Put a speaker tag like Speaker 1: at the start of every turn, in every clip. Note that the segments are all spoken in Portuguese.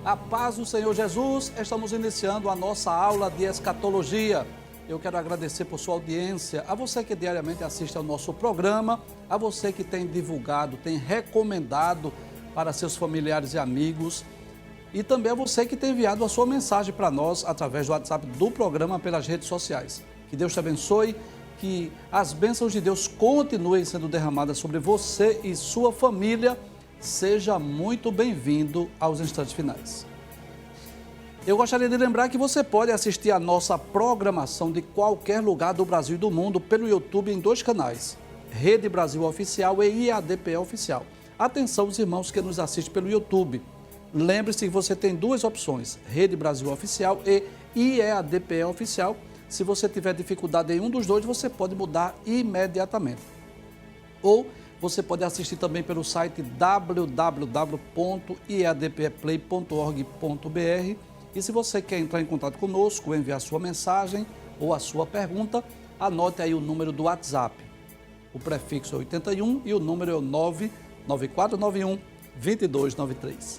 Speaker 1: A paz do Senhor Jesus, estamos iniciando a nossa aula de escatologia. Eu quero agradecer por sua audiência, a você que diariamente assiste ao nosso programa, a você que tem divulgado, tem recomendado para seus familiares e amigos, e também a você que tem enviado a sua mensagem para nós através do WhatsApp do programa pelas redes sociais. Que Deus te abençoe, que as bênçãos de Deus continuem sendo derramadas sobre você e sua família. Seja muito bem-vindo aos instantes finais. Eu gostaria de lembrar que você pode assistir a nossa programação de qualquer lugar do Brasil e do mundo pelo YouTube em dois canais, Rede Brasil Oficial e IADPE Oficial. Atenção os irmãos que nos assistem pelo YouTube. Lembre-se que você tem duas opções, Rede Brasil Oficial e IADPE Oficial. Se você tiver dificuldade em um dos dois, você pode mudar imediatamente. Ou você pode assistir também pelo site www.iadpeplay.org.br. E se você quer entrar em contato conosco, enviar sua mensagem ou a sua pergunta, anote aí o número do WhatsApp. O prefixo é 81 e o número é o 99491-2293.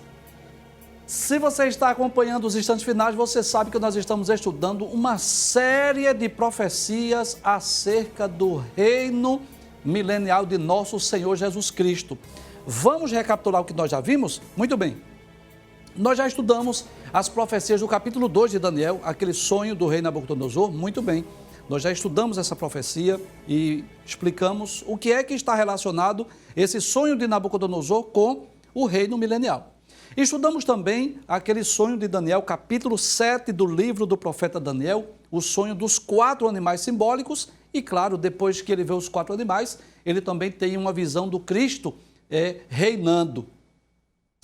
Speaker 1: Se você está acompanhando os instantes finais, você sabe que nós estamos estudando uma série de profecias acerca do reino milenial de nosso Senhor Jesus Cristo. Vamos recapitular o que nós já vimos? Muito bem. Nós já estudamos as profecias do capítulo 2 de Daniel, aquele sonho do rei Nabucodonosor. Muito bem. Nós já estudamos essa profecia e explicamos o que é que está relacionado esse sonho de Nabucodonosor com o reino milenial. Estudamos também aquele sonho de Daniel, capítulo 7 do livro do profeta Daniel, o sonho dos 4 animais simbólicos. E claro, depois que ele vê os 4 animais, ele também tem uma visão do Cristo reinando.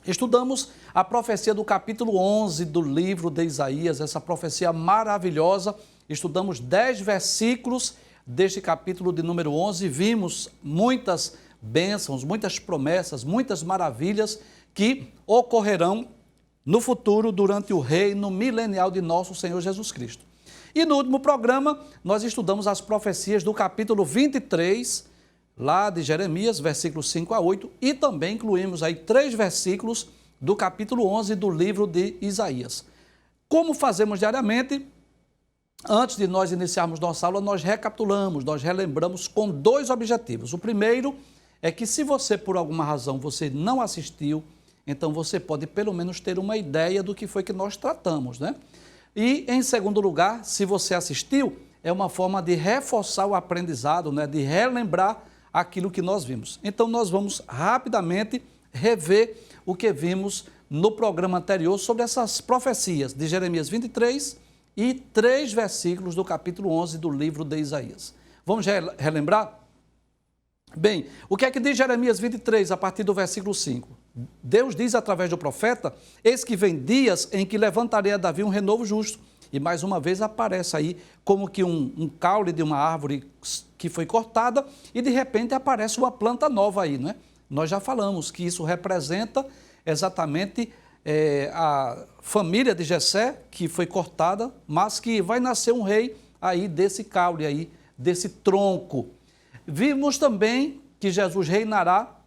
Speaker 1: Estudamos a profecia do capítulo 11 do livro de Isaías, essa profecia maravilhosa. Estudamos 10 versículos deste capítulo de número 11. Vimos muitas bênçãos, muitas promessas, muitas maravilhas que ocorrerão no futuro durante o reino milenial de nosso Senhor Jesus Cristo. E no último programa, nós estudamos as profecias do capítulo 23, lá de Jeremias, versículos 5 a 8, e também incluímos aí 3 versículos do capítulo 11 do livro de Isaías. Como fazemos diariamente, antes de nós iniciarmos nossa aula, nós recapitulamos, nós relembramos com 2 objetivos. O primeiro é que se você, por alguma razão, você não assistiu, então você pode pelo menos ter uma ideia do que foi que nós tratamos, né? E, em segundo lugar, se você assistiu, é uma forma de reforçar o aprendizado, né? De relembrar aquilo que nós vimos. Então, nós vamos rapidamente rever o que vimos no programa anterior sobre essas profecias de Jeremias 23 e 3 versículos do capítulo 11 do livro de Isaías. Vamos relembrar? Bem, o que é que diz Jeremias 23, a partir do versículo 5? Deus diz através do profeta: eis que vem dias em que levantarei a Davi um renovo justo. E mais uma vez aparece aí como que um caule de uma árvore que foi cortada e de repente aparece uma planta nova aí, não é? Nós já falamos que isso representa exatamente a família de Jessé, que foi cortada, mas que vai nascer um rei aí desse caule aí, desse tronco. Vimos também que Jesus reinará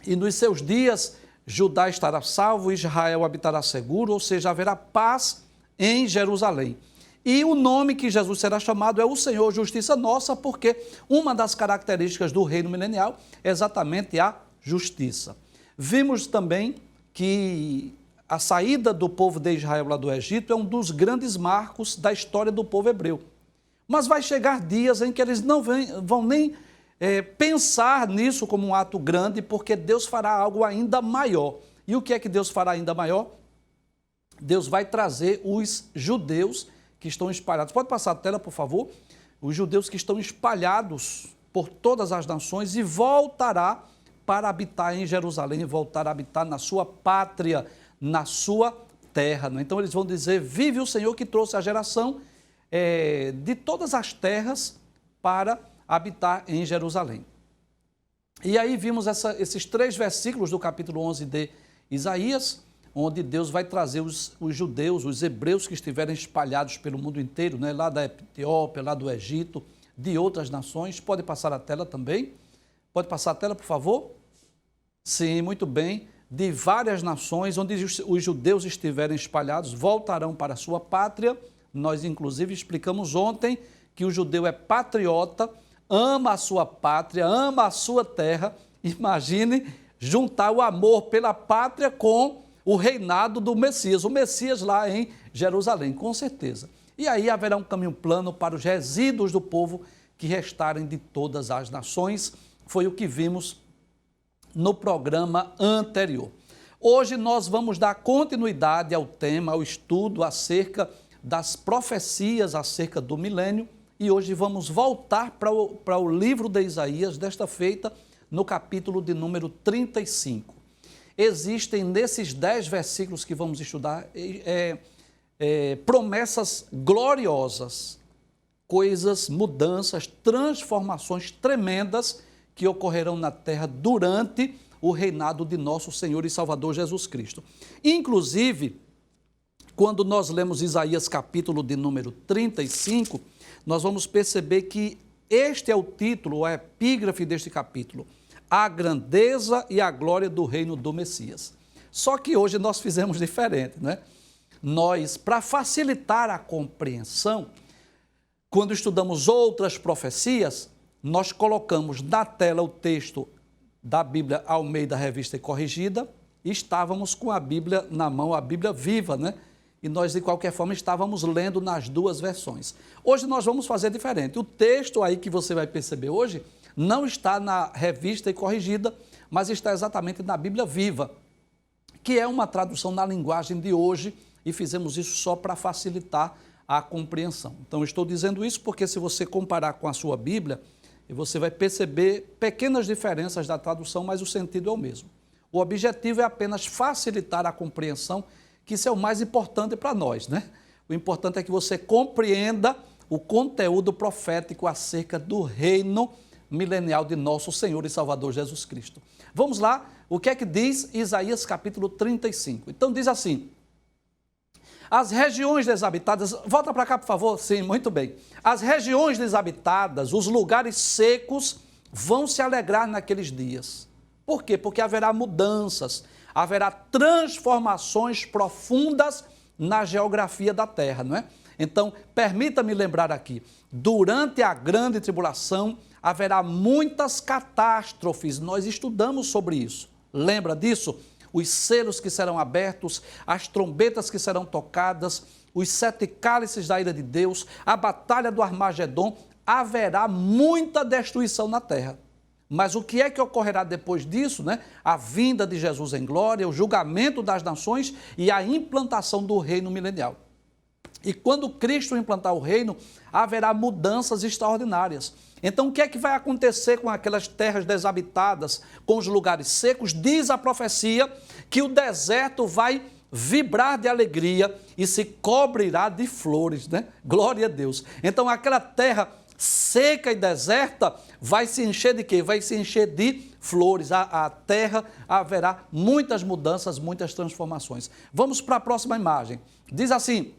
Speaker 1: e nos seus dias Judá estará salvo, Israel habitará seguro, ou seja, haverá paz em Jerusalém. E o nome que Jesus será chamado é o Senhor Justiça Nossa, porque uma das características do reino milenial é exatamente a justiça. Vimos também que a saída do povo de Israel lá do Egito é um dos grandes marcos da história do povo hebreu. Mas vai chegar dias em que eles não vão nem pensar nisso como um ato grande, porque Deus fará algo ainda maior. E o que é que Deus fará ainda maior? Deus vai trazer os judeus que estão espalhados. Pode passar a tela, por favor? Os judeus que estão espalhados por todas as nações e voltará para habitar em Jerusalém, voltar a habitar na sua pátria, na sua terra. Então eles vão dizer: vive o Senhor que trouxe a geração de todas as terras para habitar em Jerusalém. E aí vimos esses 3 versículos do capítulo 11 de Isaías, onde Deus vai trazer os judeus, os hebreus que estiverem espalhados pelo mundo inteiro, né? Lá da Etiópia, lá do Egito, de outras nações. Pode passar a tela também? Pode passar a tela, por favor? Sim, muito bem. de várias nações, onde os judeus estiverem espalhados, voltarão para a sua pátria. Nós, inclusive, explicamos ontem que o judeu é patriota, ama a sua pátria, ama a sua terra. Imagine juntar o amor pela pátria com o reinado do Messias, o Messias lá em Jerusalém, com certeza. E aí haverá um caminho plano para os resíduos do povo que restarem de todas as nações. Foi o que vimos no programa anterior. Hoje nós vamos dar continuidade ao tema, ao estudo acerca das profecias acerca do milênio, e hoje vamos voltar para o livro de Isaías, desta feita no capítulo de número 35. Existem nesses 10 versículos que vamos estudar promessas gloriosas, coisas, mudanças, transformações tremendas que ocorrerão na terra durante o reinado de nosso Senhor e Salvador Jesus Cristo. Inclusive, quando nós lemos Isaías capítulo de número 35, nós vamos perceber que este é o título, a epígrafe deste capítulo, a grandeza e a glória do reino do Messias. Só que hoje nós fizemos diferente, né? Nós, para facilitar a compreensão, quando estudamos outras profecias, nós colocamos na tela o texto da Bíblia Almeida Revista e Corrigida, e estávamos com a Bíblia na mão, a Bíblia viva, né? E nós, de qualquer forma, estávamos lendo nas duas versões. Hoje nós vamos fazer diferente. O texto aí que você vai perceber hoje não está na Revista e Corrigida, mas está exatamente na Bíblia Viva, que é uma tradução na linguagem de hoje, e fizemos isso só para facilitar a compreensão. Então, estou dizendo isso porque se você comparar com a sua Bíblia, você vai perceber pequenas diferenças da tradução, mas o sentido é o mesmo. O objetivo é apenas facilitar a compreensão, que isso é o mais importante para nós, né? O importante é que você compreenda o conteúdo profético acerca do reino milenial de nosso Senhor e Salvador Jesus Cristo. Vamos lá, o que é que diz Isaías capítulo 35? Então diz assim: as regiões desabitadas, volta para cá por favor, sim, muito bem. As regiões desabitadas, os lugares secos vão se alegrar naqueles dias. Por quê? Porque haverá mudanças, haverá transformações profundas na geografia da terra, não é? Então, permita-me lembrar aqui, durante a grande tribulação haverá muitas catástrofes, nós estudamos sobre isso. Lembra disso? Os selos que serão abertos, as trombetas que serão tocadas, os 7 cálices da ira de Deus, a batalha do Armagedon, haverá muita destruição na terra. Mas o que é que ocorrerá depois disso, né? A vinda de Jesus em glória, o julgamento das nações e a implantação do reino milenial. E quando Cristo implantar o reino, haverá mudanças extraordinárias. Então, o que é que vai acontecer com aquelas terras desabitadas, com os lugares secos? Diz a profecia que o deserto vai vibrar de alegria e se cobrirá de flores, né? Glória a Deus. Então, aquela terra seca e deserta vai se encher de quê? Vai se encher de flores. A terra haverá muitas mudanças, muitas transformações. Vamos para a próxima imagem. Diz assim: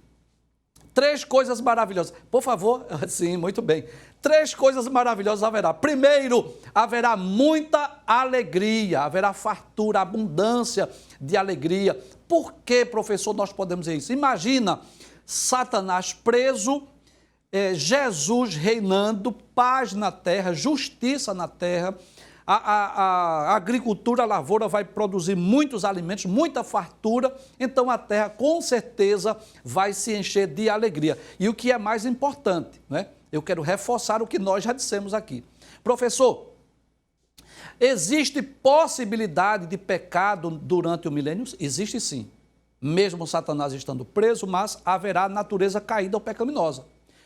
Speaker 1: 3 coisas maravilhosas. Por favor, sim, muito bem. 3 coisas maravilhosas haverá. Primeiro, haverá muita alegria, haverá fartura, abundância de alegria. Por que, professor, nós podemos dizer isso? Imagina Satanás preso, Jesus reinando, paz na terra, justiça na terra, a agricultura, a lavoura vai produzir muitos alimentos, muita fartura, então a terra com certeza vai se encher de alegria. E o que é mais importante, né? Eu quero reforçar o que nós já dissemos aqui. Professor, existe possibilidade de pecado durante o milênio? Existe sim, mesmo Satanás estando preso, mas haverá natureza caída ou pecaminosa.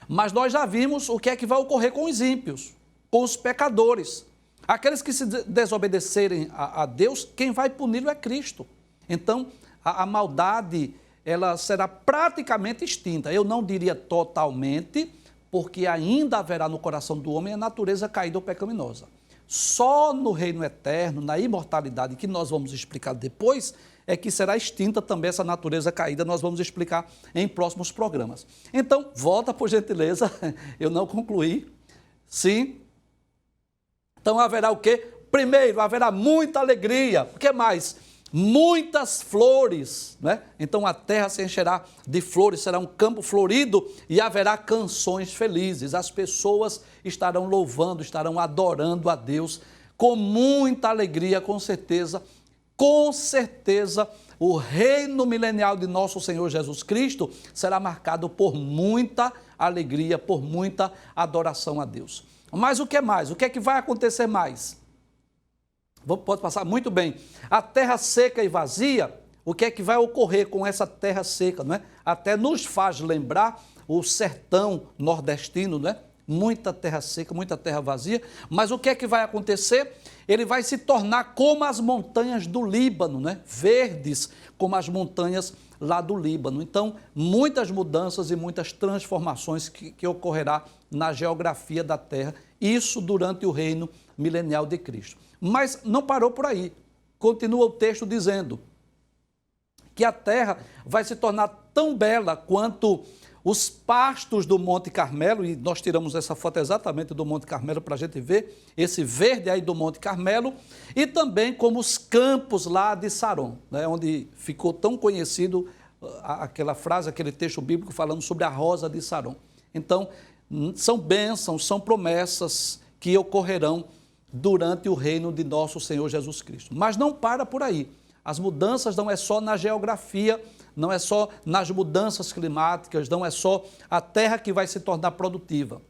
Speaker 1: Mas nós já vimos o que é que vai ocorrer com os ímpios, com os pecadores. Aqueles que se desobedecerem a Deus, quem vai puni-lo é Cristo. Então, a maldade, ela será praticamente extinta. Eu não diria totalmente, porque ainda haverá no coração do homem a natureza caída ou pecaminosa. Só no reino eterno, na imortalidade, que nós vamos explicar depois, é que será extinta também essa natureza caída, nós vamos explicar em próximos programas. Então, volta por gentileza, eu não concluí. Sim. Então haverá o quê? Primeiro, haverá muita alegria. O que mais? muitas flores, né? Então a terra se encherá de flores, será um campo florido e haverá canções felizes. As pessoas estarão louvando, estarão adorando a Deus com muita alegria, com certeza. Com certeza, o reino milenial de nosso Senhor Jesus Cristo será marcado por muita alegria, por muita adoração a Deus. Mas o que mais? O que é que vai acontecer mais? Pode passar muito bem. A terra seca e vazia, o que é que vai ocorrer com essa terra seca, não é? Até nos faz lembrar o sertão nordestino, não é? Muita terra seca, muita terra vazia, mas o que é que vai acontecer? Ele vai se tornar como as montanhas do Líbano, né? Verdes, como as montanhas lá do Líbano. Então, muitas mudanças e muitas transformações que ocorrerá na geografia da terra, isso durante o reino milenial de Cristo. Mas não parou por aí. Continua o texto dizendo que a terra vai se tornar tão bela quanto os pastos do Monte Carmelo, e nós tiramos essa foto exatamente do Monte Carmelo para a gente ver esse verde aí do Monte Carmelo, e também como os campos lá de Saron, né, onde ficou tão conhecido aquela frase, aquele texto bíblico falando sobre a rosa de Saron. Então, são bênçãos, são promessas que ocorrerão durante o reino de nosso Senhor Jesus Cristo. Mas não para por aí. As mudanças não é só na geografia, não é só nas mudanças climáticas, não é só a terra que vai se tornar produtiva.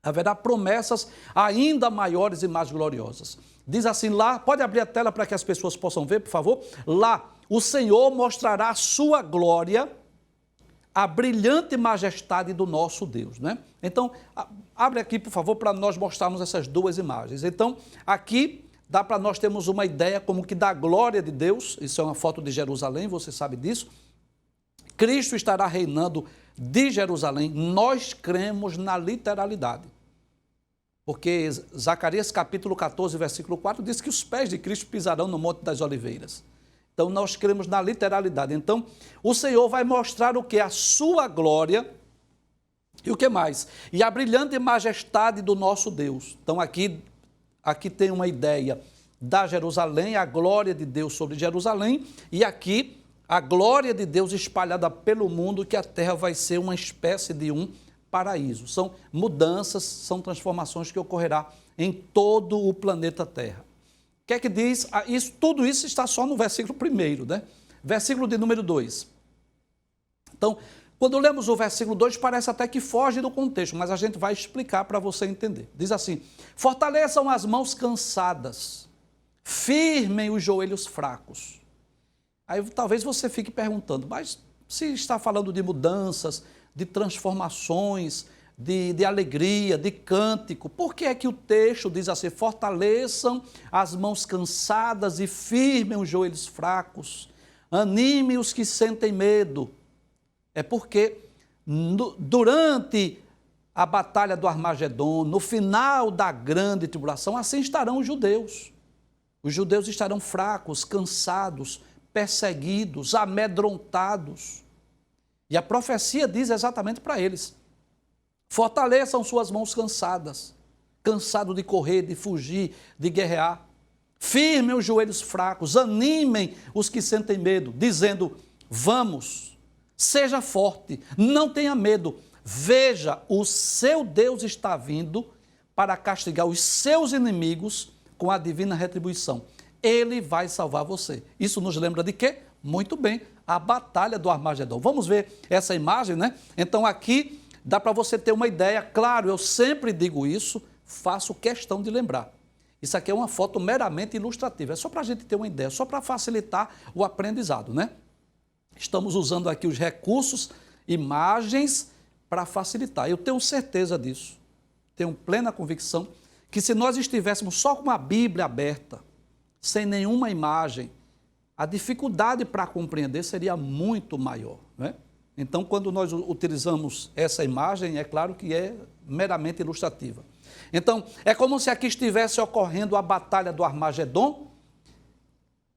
Speaker 1: Haverá promessas ainda maiores e mais gloriosas. Diz assim lá, pode abrir a tela para que as pessoas possam ver, por favor? Lá, o Senhor mostrará a sua glória, a brilhante majestade do nosso Deus, né? Então, abre aqui, por favor, para nós mostrarmos essas duas imagens. Então, aqui dá para nós termos uma ideia como que da glória de Deus, isso é uma foto de Jerusalém, você sabe disso. Cristo estará reinando de Jerusalém, nós cremos na literalidade. Porque Zacarias capítulo 14, versículo 4, diz que os pés de Cristo pisarão no Monte das Oliveiras. Então, nós cremos na literalidade. Então, o Senhor vai mostrar o que? A sua glória e o que mais? E a brilhante majestade do nosso Deus. Então, aqui tem uma ideia da Jerusalém, a glória de Deus sobre Jerusalém, e aqui a glória de Deus espalhada pelo mundo, que a terra vai ser uma espécie de um paraíso. São mudanças, são transformações que ocorrerá em todo o planeta Terra. O que é que diz? Tudo isso está só no versículo 1, né? Versículo de número 2. Então, quando lemos o versículo 2, parece até que foge do contexto, mas a gente vai explicar para você entender. Diz assim: fortaleçam as mãos cansadas, firmem os joelhos fracos. Aí talvez você fique perguntando, mas se está falando de mudanças, de transformações, de alegria, de cântico, por que é que o texto diz assim: fortaleçam as mãos cansadas e firmem os joelhos fracos, anime os que sentem medo? É porque durante a batalha do Armagedon, no final da grande tribulação, assim estarão os judeus. Os judeus estarão fracos, cansados, perseguidos, amedrontados. E a profecia diz exatamente para eles: fortaleçam suas mãos cansadas, cansado de correr, de fugir, de guerrear. Firmem os joelhos fracos, animem os que sentem medo, dizendo: vamos. Seja forte, não tenha medo. Veja, o seu Deus está vindo para castigar os seus inimigos com a divina retribuição. Ele vai salvar você. Isso nos lembra de quê? Muito bem, a batalha do Armagedon. Vamos ver essa imagem, né? Então aqui dá para você ter uma ideia. Claro, eu sempre digo isso, faço questão de lembrar. Isso aqui é uma foto meramente ilustrativa. É só para a gente ter uma ideia, só para facilitar o aprendizado, né? Estamos usando aqui os recursos, imagens, para facilitar. Eu tenho certeza disso, tenho plena convicção que se nós estivéssemos só com a Bíblia aberta, sem nenhuma imagem, a dificuldade para compreender seria muito maior, né? Então, quando nós utilizamos essa imagem, é claro que é meramente ilustrativa. Então, é como se aqui estivesse ocorrendo a batalha do Armagedon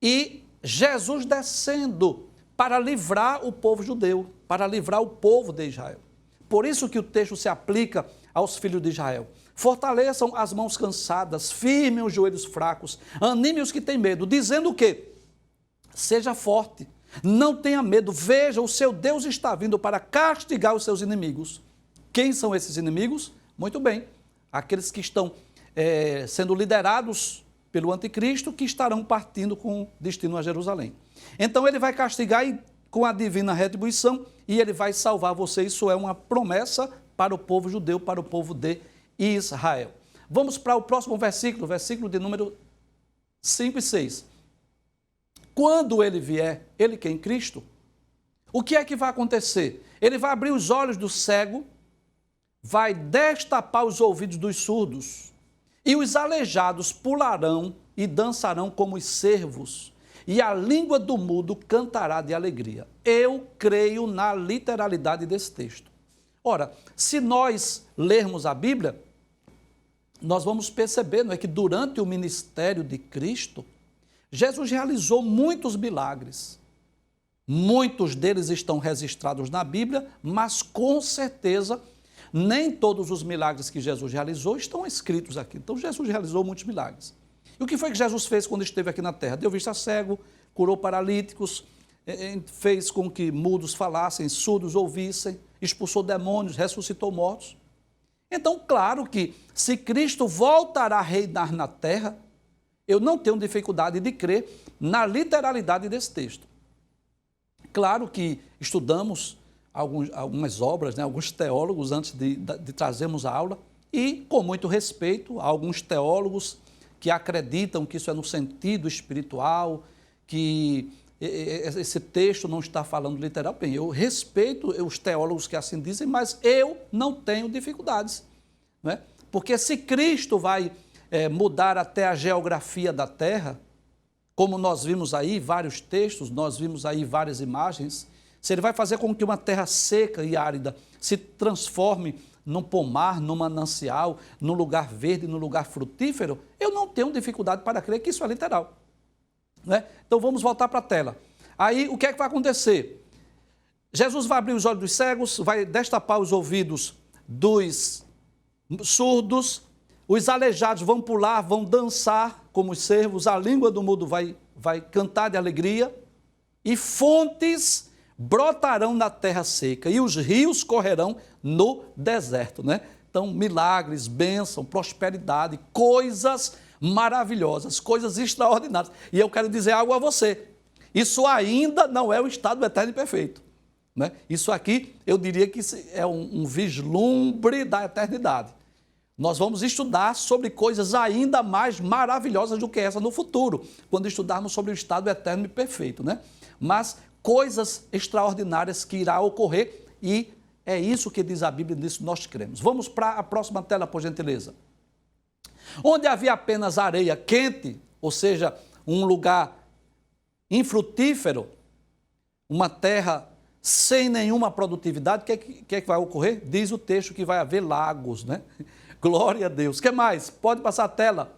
Speaker 1: e Jesus descendo para livrar o povo judeu, para livrar o povo de Israel. Por isso que o texto se aplica aos filhos de Israel. Fortaleçam as mãos cansadas, firmem os joelhos fracos, animem os que têm medo, dizendo o quê? Seja forte, não tenha medo. Veja, o seu Deus está vindo para castigar os seus inimigos. Quem são esses inimigos? Muito bem, aqueles que estão sendo liderados pelo anticristo, que estarão partindo com destino a Jerusalém. Então ele vai castigar com a divina retribuição e ele vai salvar você. Isso é uma promessa para o povo judeu, para o povo de Israel. Vamos para o próximo versículo, versículo de número 5 e 6. Quando ele vier, ele quem? Cristo, o que é que vai acontecer? Ele vai abrir os olhos do cego, vai destapar os ouvidos dos surdos, e os aleijados pularão e dançarão como os servos, e a língua do mudo cantará de alegria. Eu creio na literalidade desse texto. Ora, se nós lermos a Bíblia, nós vamos perceber, não é, que durante o ministério de Cristo, Jesus realizou muitos milagres. Muitos deles estão registrados na Bíblia, mas com certeza nem todos os milagres que Jesus realizou estão escritos aqui. Então Jesus realizou muitos milagres. E o que foi que Jesus fez quando esteve aqui na terra? Deu vista a cego, curou paralíticos, fez com que mudos falassem, surdos ouvissem, expulsou demônios, ressuscitou mortos. Então, claro que se Cristo voltará a reinar na terra, eu não tenho dificuldade de crer na literalidade desse texto. Claro que estudamos algumas obras, né, alguns teólogos antes de trazermos a aula, e com muito respeito a alguns teólogos que acreditam que isso é no sentido espiritual, que esse texto não está falando literal. Bem, eu respeito os teólogos que assim dizem, mas eu não tenho dificuldades, não é? Porque se Cristo vai mudar até a geografia da terra, como nós vimos aí vários textos, nós vimos aí várias imagens, se ele vai fazer com que uma terra seca e árida se transforme num pomar, num manancial, num lugar verde, num lugar frutífero, eu não tenho dificuldade para crer que isso é literal, né? Então vamos voltar para a tela. Aí o que é que vai acontecer? Jesus vai abrir os olhos dos cegos, vai destapar os ouvidos dos surdos, os aleijados vão pular, vão dançar como os servos, a língua do mudo vai cantar de alegria, e fontes brotarão na terra seca, e os rios correrão no deserto, né? Então, milagres, bênção, prosperidade, coisas maravilhosas, coisas extraordinárias. E eu quero dizer algo a você, isso ainda não é o estado eterno e perfeito, né? Isso aqui, eu diria que é um vislumbre da eternidade. Nós vamos estudar sobre coisas ainda mais maravilhosas do que essa no futuro, quando estudarmos sobre o estado eterno e perfeito, né? Mas coisas extraordinárias que irá ocorrer, e é isso que diz a Bíblia, nisso nós cremos. Vamos para a próxima tela, por gentileza. Onde havia apenas areia quente, ou seja, um lugar infrutífero, uma terra sem nenhuma produtividade, o que é que vai ocorrer? Diz o texto que vai haver lagos, né? Glória a Deus. O que mais? Pode passar a tela.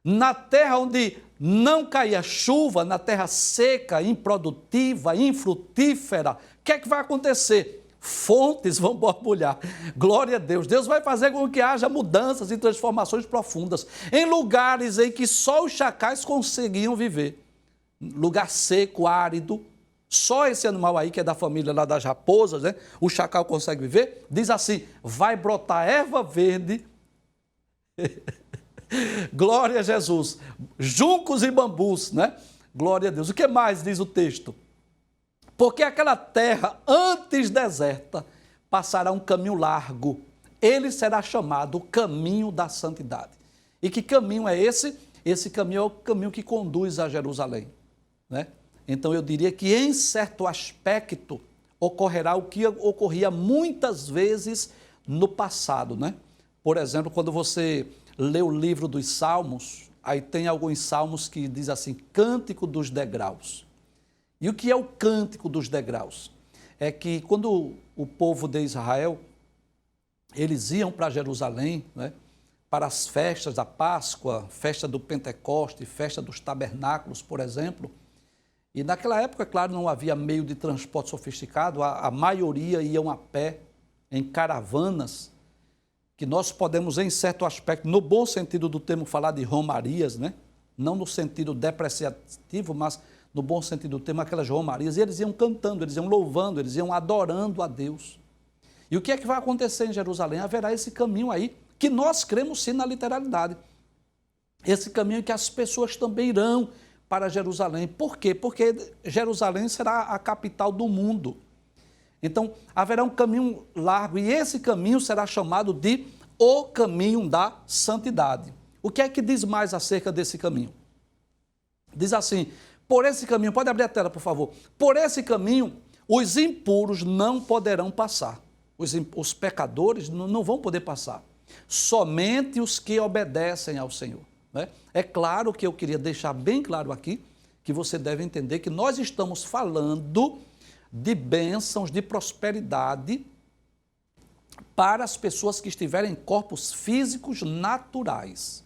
Speaker 1: Na terra onde não caía chuva, na terra seca, improdutiva, infrutífera, o que é que vai acontecer? Fontes vão borbulhar. Glória a Deus. Deus vai fazer com que haja mudanças e transformações profundas em lugares em que só os chacais conseguiam viver. Lugar seco, árido. Só esse animal aí, que é da família lá das raposas, né? O chacal consegue viver. Diz assim, vai brotar erva verde. Glória a Jesus. Juncos e bambus, né? Glória a Deus. O que mais diz o texto? Porque aquela terra, antes deserta, passará um caminho largo. Ele será chamado o caminho da santidade. E que caminho é esse? Esse caminho é o caminho que conduz a Jerusalém, né? Então eu diria que em certo aspecto ocorrerá o que ocorria muitas vezes no passado, né? Por exemplo, quando você lê o livro dos Salmos, aí tem alguns salmos que diz assim, cântico dos degraus. E o que é o cântico dos degraus? É que quando o povo de Israel, eles iam para Jerusalém, né, para as festas da Páscoa, festa do Pentecoste, festa dos tabernáculos, por exemplo, e naquela época, claro, não havia meio de transporte sofisticado, a maioria iam a pé, em caravanas, que nós podemos, em certo aspecto, no bom sentido do termo, falar de romarias, né? Não no sentido depreciativo, mas no bom sentido do termo, aquelas romarias, e eles iam cantando, eles iam louvando, eles iam adorando a Deus. E o que é que vai acontecer em Jerusalém? Haverá esse caminho aí, que nós cremos sim na literalidade. Esse caminho em que as pessoas também irão para Jerusalém. Por quê? Porque Jerusalém será a capital do mundo. Então, haverá um caminho largo e esse caminho será chamado de o caminho da santidade. O que é que diz mais acerca desse caminho? Diz assim, por esse caminho, pode abrir a tela, por favor. Por esse caminho, os impuros não poderão passar. Os pecadores não vão poder passar. Somente os que obedecem ao Senhor. Né? É claro que eu queria deixar bem claro aqui, que você deve entender que nós estamos falando de bênçãos, de prosperidade para as pessoas que estiverem em corpos físicos naturais.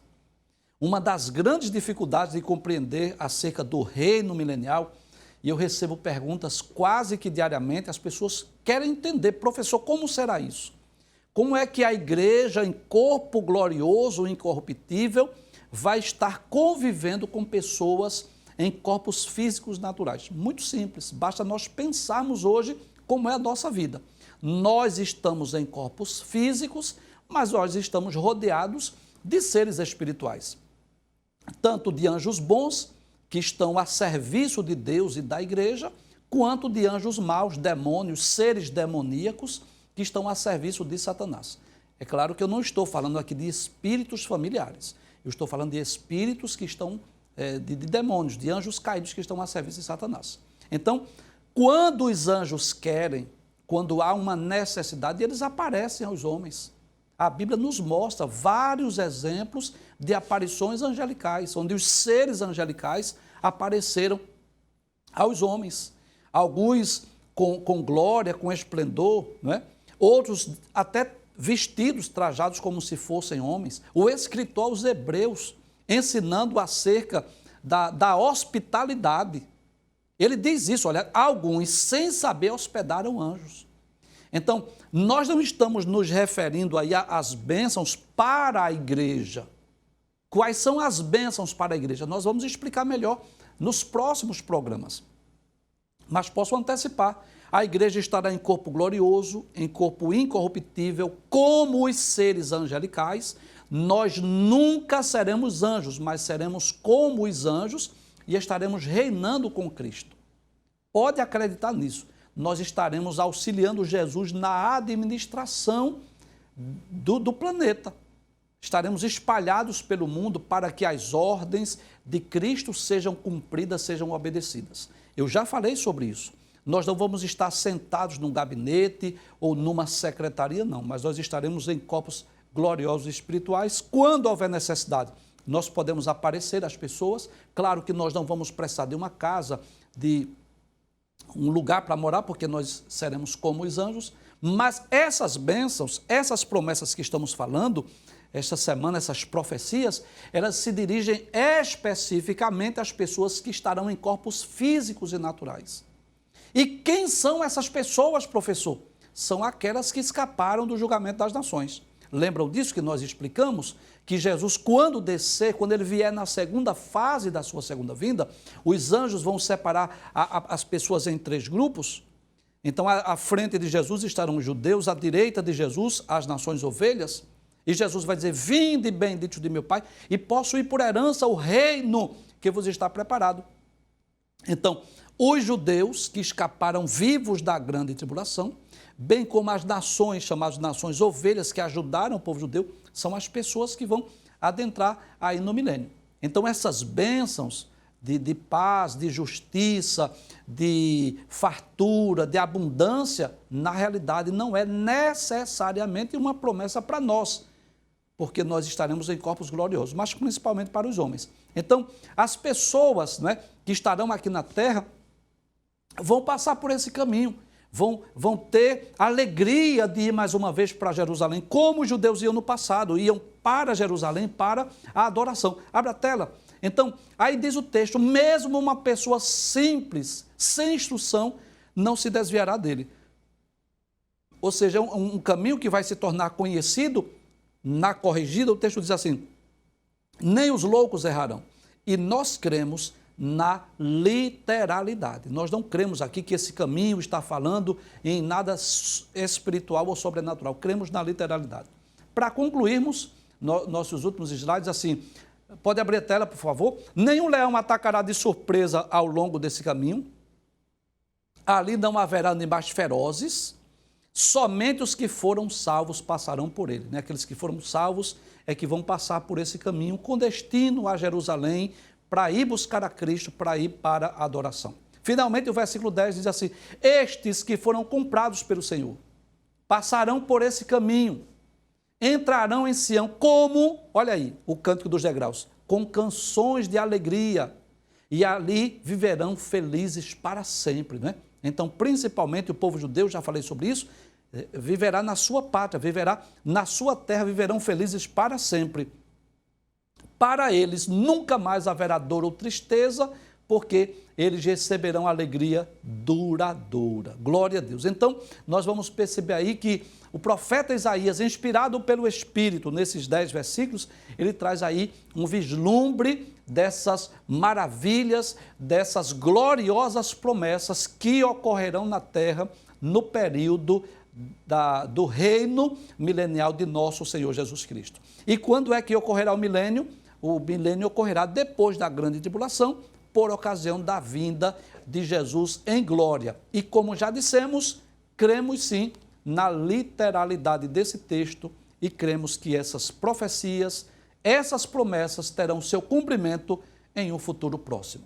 Speaker 1: Uma das grandes dificuldades de compreender acerca do reino milenial, e eu recebo perguntas quase que diariamente, as pessoas querem entender, professor, como será isso? Como é que a igreja em corpo glorioso, incorruptível, vai estar convivendo com pessoas em corpos físicos naturais? Muito simples, basta nós pensarmos hoje como é a nossa vida. Nós estamos em corpos físicos, mas nós estamos rodeados de seres espirituais. Tanto de anjos bons, que estão a serviço de Deus e da igreja, quanto de anjos maus, demônios, seres demoníacos, que estão a serviço de Satanás. É claro que eu não estou falando aqui de espíritos familiares, eu estou falando de espíritos que estão, de demônios, de anjos caídos que estão a serviço de Satanás. Então, quando os anjos querem, quando há uma necessidade, eles aparecem aos homens. A Bíblia nos mostra vários exemplos de aparições angelicais, onde os seres angelicais apareceram aos homens. Alguns com glória, com esplendor, não é? Outros até vestidos, trajados como se fossem homens. O escritor aos Hebreus, ensinando acerca da hospitalidade. Ele diz isso, olha, alguns sem saber hospedaram anjos. Então, nós não estamos nos referindo aí às bênçãos para a igreja. Quais são as bênçãos para a igreja? Nós vamos explicar melhor nos próximos programas. Mas posso antecipar, a igreja estará em corpo glorioso, em corpo incorruptível, como os seres angelicais. Nós nunca seremos anjos, mas seremos como os anjos e estaremos reinando com Cristo. Pode acreditar nisso. Nós estaremos auxiliando Jesus na administração do planeta. Estaremos espalhados pelo mundo para que as ordens de Cristo sejam cumpridas, sejam obedecidas. Eu já falei sobre isso. Nós não vamos estar sentados num gabinete ou numa secretaria, não, mas nós estaremos em corpos gloriosos espirituais. Quando houver necessidade, nós podemos aparecer às pessoas. Claro que nós não vamos precisar de uma casa, de um lugar para morar, porque nós seremos como os anjos, mas essas bênçãos, essas promessas que estamos falando, esta semana, essas profecias, elas se dirigem especificamente às pessoas que estarão em corpos físicos e naturais. E quem são essas pessoas, professor? São aquelas que escaparam do julgamento das nações. Lembram disso que nós explicamos? Que Jesus, quando descer, quando ele vier na segunda fase da sua segunda vinda, os anjos vão separar as pessoas em 3 grupos. Então, à frente de Jesus estarão os judeus, à direita de Jesus, as nações ovelhas. E Jesus vai dizer, vinde bendito de meu Pai, e possuir por herança o reino que vos está preparado. Então, os judeus que escaparam vivos da grande tribulação, bem como as nações, chamadas nações ovelhas, que ajudaram o povo judeu, são as pessoas que vão adentrar aí no milênio. Então, essas bênçãos de paz, de justiça, de fartura, de abundância, na realidade não é necessariamente uma promessa para nós, porque nós estaremos em corpos gloriosos, mas principalmente para os homens. Então, as pessoas, né, que estarão aqui na terra vão passar por esse caminho, vão ter a alegria de ir mais uma vez para Jerusalém, como os judeus iam no passado, iam para Jerusalém para a adoração. Abre a tela. Então, aí diz o texto, mesmo uma pessoa simples, sem instrução, não se desviará dele. Ou seja, um caminho que vai se tornar conhecido na corrigida, o texto diz assim, nem os loucos errarão. E nós cremos na literalidade. Nós não cremos aqui que esse caminho está falando em nada espiritual ou sobrenatural. Cremos na literalidade. Para concluirmos, nossos últimos slides, assim, pode abrir a tela, por favor. Nenhum leão atacará de surpresa ao longo desse caminho. Ali não haverá animais ferozes. Somente os que foram salvos passarão por ele. Né? Aqueles que foram salvos é que vão passar por esse caminho com destino a Jerusalém para ir buscar a Cristo, para ir para a adoração. Finalmente, o versículo 10 diz assim: estes que foram comprados pelo Senhor passarão por esse caminho, entrarão em Sião como, olha aí, o cântico dos degraus, com canções de alegria, e ali viverão felizes para sempre, né? Então, principalmente o povo judeu, já falei sobre isso, viverá na sua pátria, viverá na sua terra, viverão felizes para sempre. Para eles nunca mais haverá dor ou tristeza, porque eles receberão alegria duradoura. Glória a Deus. Então, nós vamos perceber aí que o profeta Isaías, inspirado pelo Espírito, nesses 10 versículos, ele traz aí um vislumbre dessas maravilhas, dessas gloriosas promessas que ocorrerão na terra no período do reino milenial de nosso Senhor Jesus Cristo. E quando é que ocorrerá o milênio? O milênio ocorrerá depois da grande tribulação, por ocasião da vinda de Jesus em glória. E como já dissemos, cremos sim na literalidade desse texto e cremos que essas profecias, essas promessas terão seu cumprimento em um futuro próximo.